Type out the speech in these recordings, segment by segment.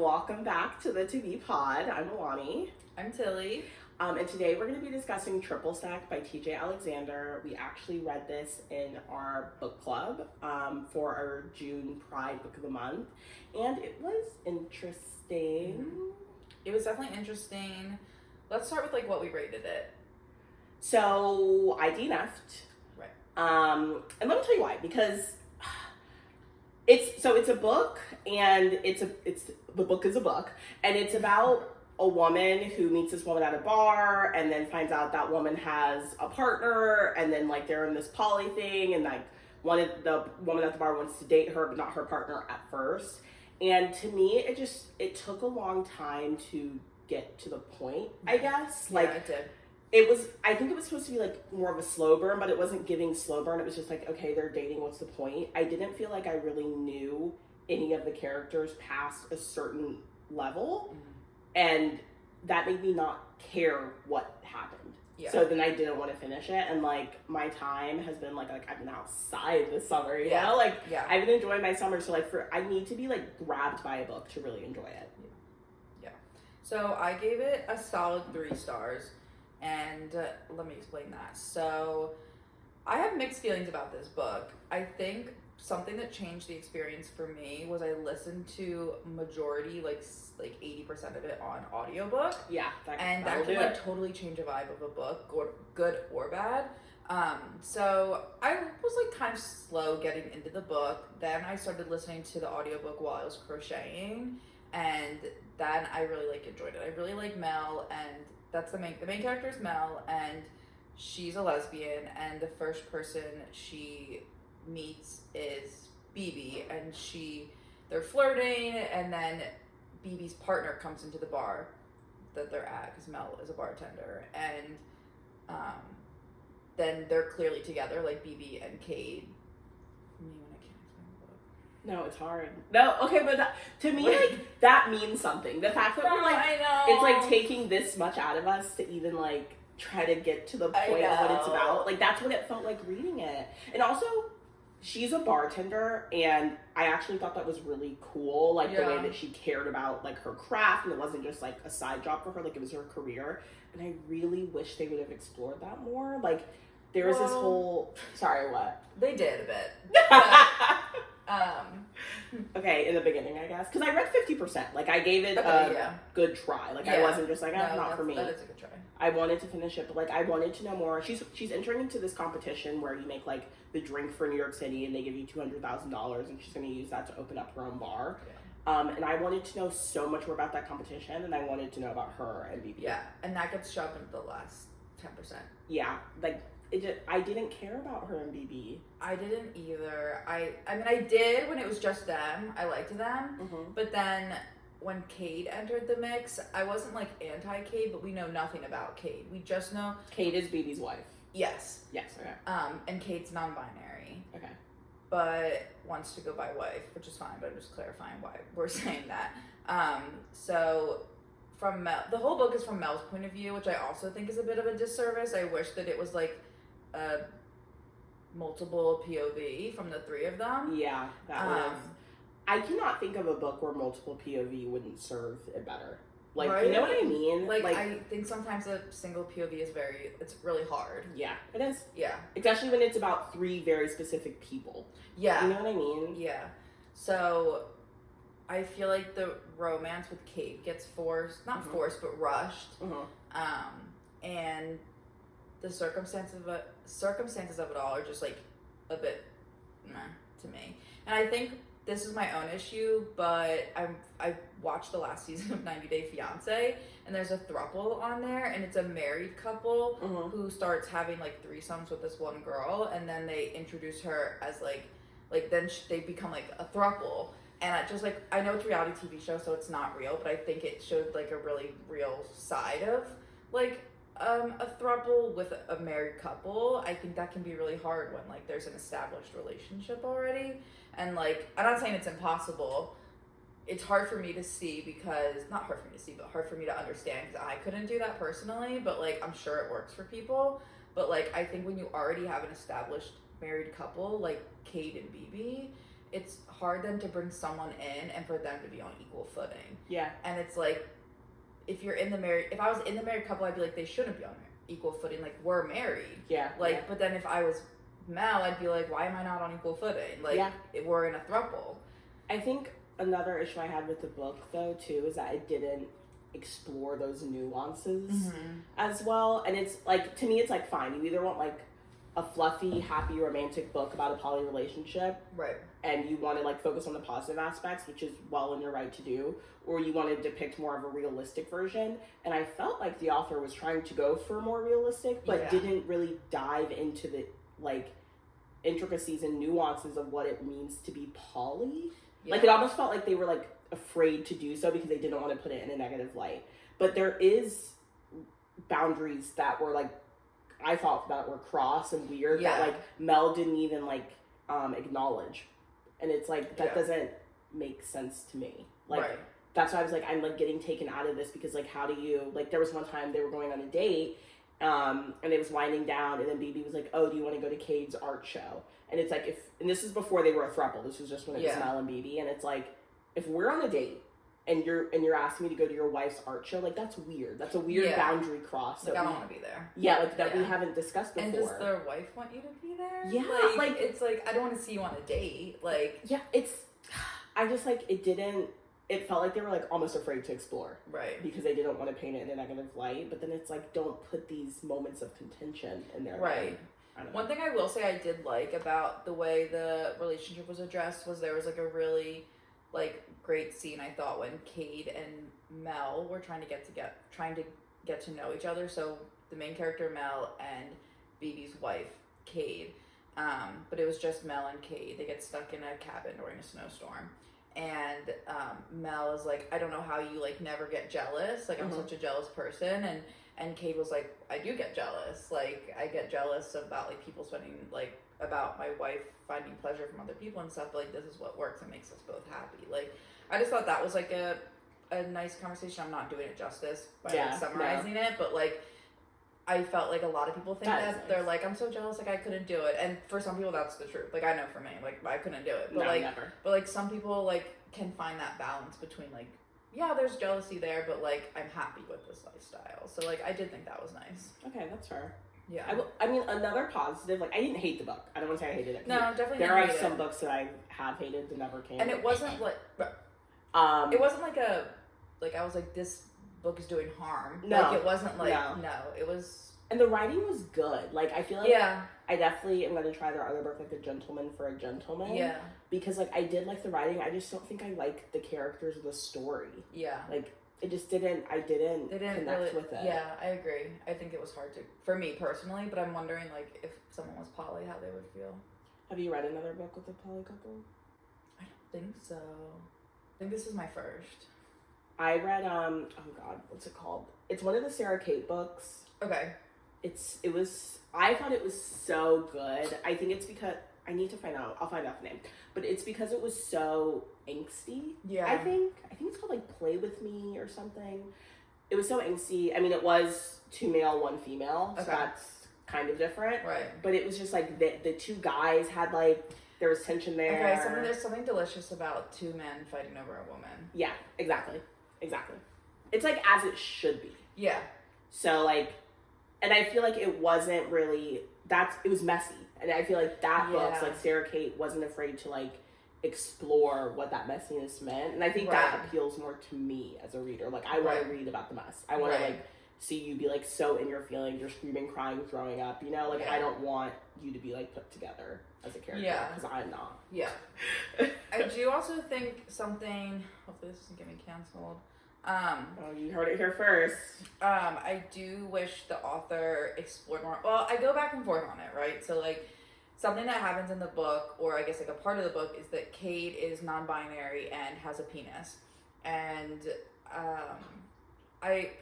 welcome back to the To Be Pod. I'm Alahni. I'm Tilly. And today we're going to be discussing Triple Stack by TJ Alexander. We actually read this in our book club for our June Pride Book of the Month. And it was interesting. Mm-hmm. It was definitely interesting. Let's start with what we rated it. So I DNF'd. Right. And let me tell you why. Because it's a book, and the book is a book, and it's about a woman who meets this woman at a bar and then finds out that woman has a partner, and then they're in this poly thing, and the woman at the bar wants to date her but not her partner at first. And to me it took a long time to get to the point, I guess. Yeah, it did. I think it was supposed to be more of a slow burn, but it wasn't giving slow burn. It was just okay, they're dating, what's the point? I didn't feel like I really knew any of the characters past a certain level. Mm-hmm. And that made me not care what happened. Yeah. So then I didn't want to finish it. And my time has been I've been outside this summer, you know? I've been enjoying my summer. So I need to be grabbed by a book to really enjoy it. Yeah. So I gave it a solid 3 stars. And let me explain that. So I have mixed feelings about this book. I think something that changed the experience for me was I listened to majority, 80% of it on audiobook. Yeah. That can totally change a vibe of a book, good or bad. So I was kind of slow getting into the book. Then I started listening to the audiobook while I was crocheting. And then I really enjoyed it. I really like Mel, and that's the main character is Mel, and she's a lesbian, and the first person she meets is BB, and they're flirting, and then BB's partner comes into the bar that they're at, because Mel is a bartender, and then they're clearly together, BB and Cade. No, it's hard. No, okay, but to me, that means something. The fact that I know. It's taking this much out of us to even try to get to the point of what it's about. That's what it felt like reading it. And also, she's a bartender, and I actually thought that was really cool. The way that she cared about her craft, and it wasn't just a side job for her. It was her career. And I really wish they would have explored that more. There was this whole. Sorry, what? They did a bit. But, okay, in the beginning, I guess, because I read 50%. I gave it a good try. I wasn't just not for me. That is a good try. I wanted to finish it, but I wanted to know more. She's entering into this competition where you make the drink for New York City, and they give you $200,000, and she's going to use that to open up her own bar. Yeah. And I wanted to know so much more about that competition, and I wanted to know about her and BB. Yeah, and that gets shoved into the last 10%. Yeah, I didn't care about her and BB. I didn't either. I mean, I did when it was just them. I liked them. Mm-hmm. But then when Cade entered the mix, I wasn't anti-Cade, but we know nothing about Cade. We just know... Cade is BB's wife. Yes. Yes, okay. And Cade's non-binary. Okay. But wants to go by wife, which is fine, but I'm just clarifying why we're saying that. So... from Mel, the whole book is from Mel's point of view, which I also think is a bit of a disservice. I wish that it was a multiple POV from the 3 of them. Yeah, that was. I cannot think of a book where multiple POV wouldn't serve it better. Right? You know what I mean? I think sometimes a single POV is it's really hard. Yeah, it is. Yeah. Especially when it's about 3 very specific people. Yeah. You know what I mean? Yeah. So... I feel like the romance with Cade gets forced, not mm-hmm. forced, but rushed. Mm-hmm. And the circumstances of it all are just a bit meh to me. And I think this is my own issue, but I watched the last season of 90 Day Fiancé, and there's a throuple on there, and it's a married couple mm-hmm. who starts having threesomes with this one girl, and then they introduce her as then they become a throuple. And I know it's a reality TV show, so it's not real, but I think it showed a really real side of a throuple with a married couple. I think that can be really hard when there's an established relationship already. And I'm not saying it's impossible. It's hard for me to see not hard for me to see, but hard for me to understand, because I couldn't do that personally, but I'm sure it works for people. But I think when you already have an established married couple like Cade and BB, it's hard then to bring someone in and for them to be on equal footing. Yeah. And it's like, if I was in the married couple, I'd be like, they shouldn't be on equal footing. Like, we're married. Yeah. Like, yeah. but then if I was Mel, I'd be like, why am I not on equal footing? Like, we're in a throuple. I think another issue I had with the book, though, too, is that it didn't explore those nuances as well. And it's like, to me, it's like, fine, you either want like a fluffy, happy, romantic book about a poly relationship, right, and you want to like focus on the positive aspects, which is well in your right to do, or you want to depict more of a realistic version. And I felt like the author was trying to go for more realistic, but didn't really dive into the like intricacies and nuances of what it means to be poly. Like, it almost felt like they were like afraid to do so because they didn't want to put it in a negative light. But there is boundaries that were like, I thought that were cross and weird that like Mel didn't even like acknowledge. And it's like, that doesn't make sense to me. Like, that's why I was like, I'm like getting taken out of this because like, how do you, like, there was one time they were going on a date and it was winding down, and then BB was like, oh, do you want to go to Cade's art show? And it's like, and this is before they were a throuple, this was just when it was Mel and BB, and it's like, if we're on a date and you're asking me to go to your wife's art show, like, that's weird. That's a weird boundary cross. Like, I don't want to be there. Yeah, like, that we haven't discussed before. And does their wife want you to be there? Yeah, like it's like, I don't want to see you on a date. Like, yeah, I just, like, it felt like they were, like, almost afraid to explore. Right. Because they didn't want to paint it in a negative light. But then it's like, don't put these moments of contention in there. Right. One thing I will say I did like about the way the relationship was addressed was there was, like, a really, like, great scene, I thought, when Cade and Mel were trying to get to know each other. So the main character, Mel, and BB's wife, Cade. But it was just Mel and Cade. They get stuck in a cabin during a snowstorm. And Mel is like, I don't know how you like never get jealous. Like, I'm such a jealous person. And Cade was like, I do get jealous. Like, I get jealous about like people spending like about my wife finding pleasure from other people and stuff. But like, this is what works and makes us both happy. Like, I just thought that was like a nice conversation. I'm not doing it justice by like summarizing it, but like, I felt like a lot of people think that they're like, I'm so jealous, like I couldn't do it. And for some people that's the truth. Like, I know for me, like I couldn't do it. But never. But like some people like can find that balance between like, yeah, there's jealousy there, but like I'm happy with this lifestyle. So like I did think that was nice. Okay, that's fair. Yeah. I mean, another positive, like, I didn't hate the book. I don't want to say I hated it. No, definitely there are some books that I have hated that never came. And it wasn't like it wasn't like I was like, this book is doing harm. No. Like, it wasn't like no, it was. And the writing was good. Like, I feel like I definitely am going to try their other book, like A Gentleman for a Gentleman. Yeah. Because, like, I did like the writing. I just don't think I like the characters or the story. Yeah. Like, it just didn't, I didn't connect with it. Yeah, I agree. I think it was hard for me personally, but I'm wondering, like, if someone was poly, how they would feel. Have you read another book with a poly couple? I don't think so. I think this is my first. I read, oh God, what's it called? It's one of the Sarah Kate books. Okay. I thought it was so good. I think it's because, I'll find out the name. But it's because it was so angsty. Yeah. I think it's called like Play With Me or something. It was so angsty. I mean, it was 2 male, 1 female. So that's kind of different. Right. But it was just like the 2 guys had like, there was tension there. Okay, there's something delicious about 2 men fighting over a woman. Yeah, exactly. It's like as it should be. Yeah. So like, and I feel like it wasn't really, it was messy. And I feel like that book's like Sarah Kate wasn't afraid to like explore what that messiness meant. And I think that appeals more to me as a reader. Like, I want to read about the mess. I want to like see you be like so in your feelings, you're screaming, crying, throwing up, you know? Like, I don't want you to be like put together as a character. Because I'm not. Yeah. I do also think something, hopefully this doesn't get me canceled. You heard it here first. I do wish the author explored more. Well, I go back and forth on it, right? So like something that happens in the book, or I guess like a part of the book, is that Cade is non-binary and has a penis, and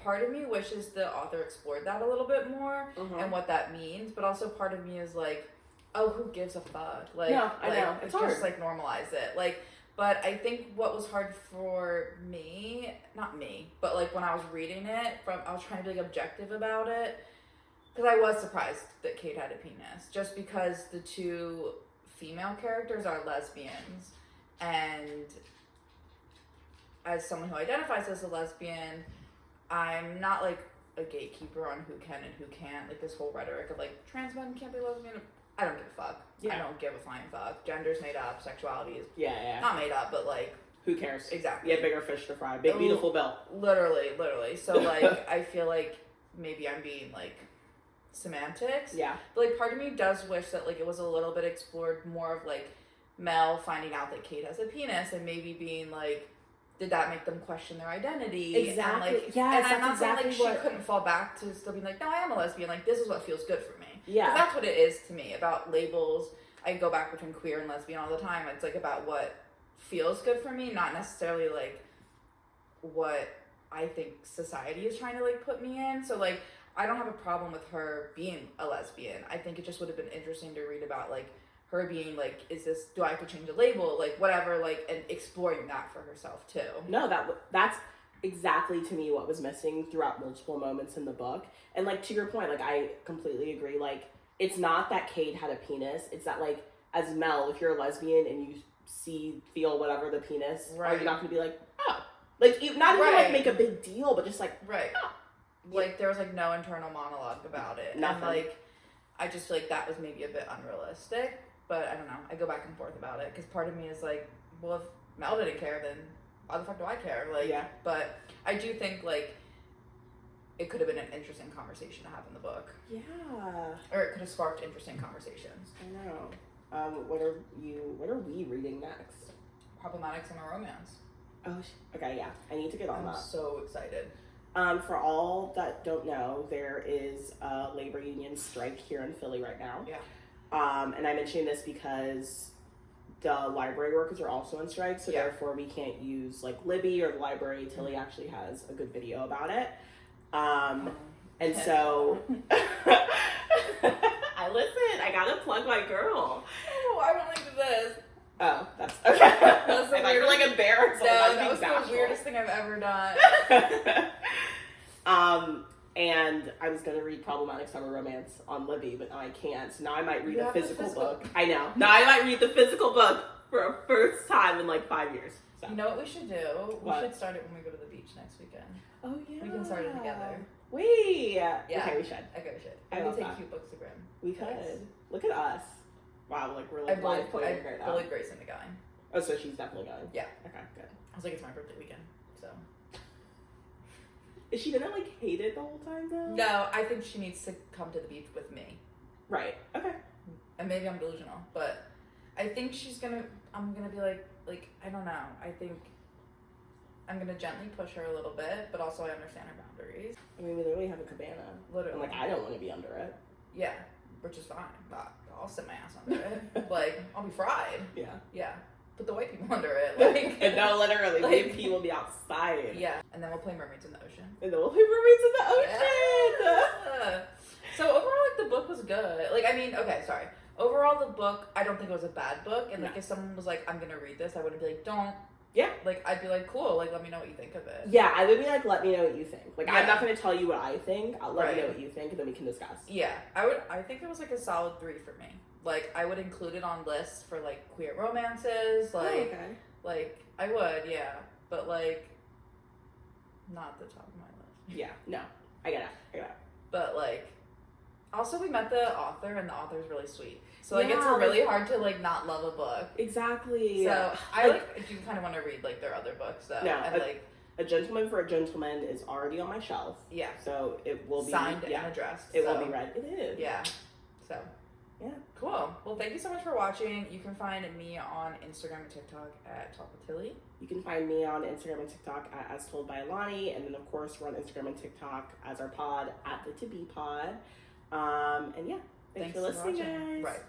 part of me wishes the author explored that a little bit more and what that means, but also part of me is like, oh, who gives a fuck? Like, no, I know. It's hard. Just like normalize it, like. But I think what was hard for me, not me, but like when I was reading it, I was trying to be like objective about it, because I was surprised that Cade had a penis, just because the 2 female characters are lesbians, And as someone who identifies as a lesbian, I'm not like a gatekeeper on who can and who can't. Like this whole rhetoric of like trans men can't be lesbian. I don't give a fuck. Yeah. I don't give a flying fuck. Gender's made up. Sexuality is Yeah. not made up, but like Who cares? exactly. Yeah, bigger fish to fry. Big beautiful bill. Literally. So like I feel like maybe I'm being like semantics. Yeah. But like part of me does wish that like it was a little bit explored more of like Mel finding out that Kate has a penis and maybe being like, did that make them question their identity? Exactly. And like, yes, and I'm not exactly saying like she couldn't fall back to still being like, no, I am a lesbian. Like this is what feels good for me. Yeah. 'Cause that's what it is to me about labels. I go back between queer and lesbian all the time. It's like about what feels good for me, not necessarily like what I think society is trying to like put me in. So like I don't have a problem with her being a lesbian. I think it just would have been interesting to read about like her being like, do I have to change a label? Like whatever, like, and exploring that for herself too. No, that's exactly to me what was missing throughout multiple moments in the book. And like to your point, like I completely agree. Like it's not that Kate had a penis. It's that like as Mel, if you're a lesbian and you feel whatever the penis, right. are you not gonna be like, oh, like not even like make a big deal, but just like right. Oh. Like there was like no internal monologue about it. Nothing. And like I just feel like that was maybe a bit unrealistic. But I don't know. I go back and forth about it because part of me is like, well, if Mel didn't care, then why the fuck do I care? Like, yeah. But I do think like it could have been an interesting conversation to have in the book. Yeah. Or it could have sparked interesting conversations. I know. What are we reading next? Problematics in a Romance. Oh, okay, yeah. I need to get on I'm that. so excited. For all that don't know, there is a labor union strike here in Philly right now. Yeah. And I'm mentioning this because the library workers are also on strike, so therefore we can't use like Libby or the library till he actually has a good video about it. And so I gotta plug my girl. Oh, I don't like this. Oh, that's okay. That's I thought you were like embarrassed. No, that was the weirdest thing I've ever done. And I was gonna read Problematic Summer Romance on Libby, but now I can't. So now I might read a physical book. I know. Now I might read the physical book for a first time in like 5 years. So. You know what we should do? What? We should start it when we go to the beach next weekend. Oh yeah. We can start it together. Yeah. Yeah. Okay, we should. Okay, we should. I We love can take that. cute books to Grim. We could. Look at us. Wow, like we're I like bullied live playing right now. Grace into going. Oh, so she's definitely going. Yeah. Okay, good. I was like, it's my birthday weekend, so. Is she gonna like hate it the whole time though? No, I think she needs to come to the beach with me. Right. Okay. And maybe I'm delusional, but I think I'm gonna be like, I don't know. I think I'm gonna gently push her a little bit, but also I understand her boundaries. I mean, we literally have a cabana. Literally. And like, I don't want to be under it. Yeah, which is fine. I'll sit my ass under it. Like, I'll be fried. Yeah. Yeah. Put the white people under it. Like, No, literally. like- Like, people will be outside. yeah. And then we'll play Mermaids in the Ocean. And then we'll play Mermaids in the Ocean. Yeah. So overall, like, the book was good. Like, I mean, okay, sorry. Overall, the book, I don't think it was a bad book. And, like, if someone was like, I'm going to read this, I wouldn't be like, don't. Yeah. Like, I'd be like, cool. Like, let me know what you think of it. Yeah, I would be like, let me know what you think. Like, Yeah. I'm not going to tell you what I think. I'll let you Right. know what you think, and then we can discuss. Yeah. I think it was, like, a solid 3 for me. Like, I would include it on lists for, like, queer romances. Like, Oh, okay. like, I would, yeah. But, like, not at the top of my list. Yeah, no. I get it. But, like, also we met the author, and the author's really sweet. So, like, Yeah, it's really hard to, like, not love a book. Exactly. So, I do kind of want to read, like, their other books, though. No, And, like, A Gentleman for a Gentleman is already on my shelf. yeah. So it will be Signed and addressed. It so, will be read. It is. Yeah. So. Yeah. Cool. Well, thank you so much for watching. You can find me on Instagram and TikTok at Talkatilly. You can find me on Instagram and TikTok at As Told by Alahni, and then of course we're on Instagram and TikTok as our pod at the To Be Pod. And yeah, thanks for listening, watching. guys. Right.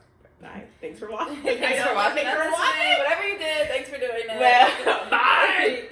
Bye. Thanks for watching. Thanks for watching. Thanks for watching. Whatever you did, thanks for doing it. Well, bye.